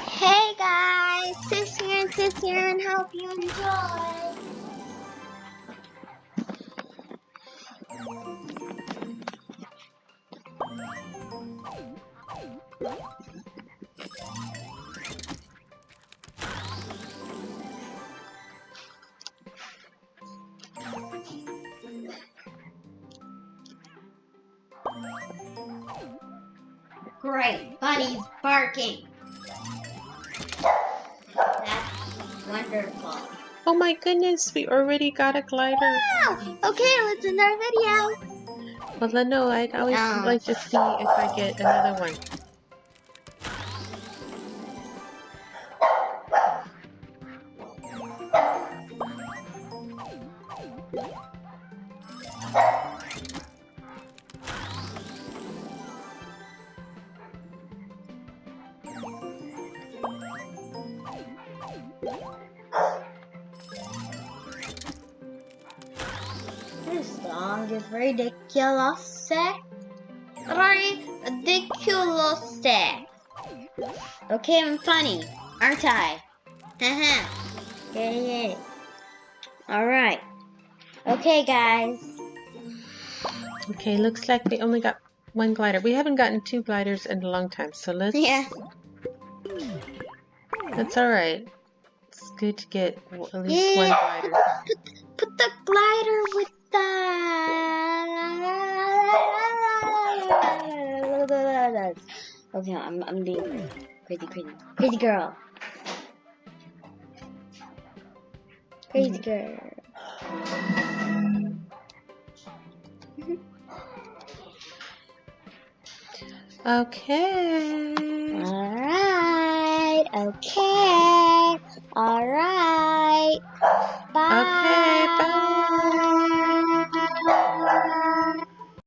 Hey guys, Sis here and hope you enjoy. Great, Buddy's barking. That's wonderful. Oh my goodness, we already got a glider. Wow! Okay, let's end our video. Well, no, I'd always like to see if I get another one. This song is ridiculous. Ridiculous. Okay, I'm funny, aren't I? Haha. Yeah. Alright. Okay, guys. Okay, looks like we only got one glider. We haven't gotten 2 gliders in a long time, so let's... Yeah. That's alright. It's good to get at least one glider. Put the glider with the... Okay, I'm being crazy girl. Crazy girl. Okay. Alright. Okay. Alright. Bye. Okay, bye.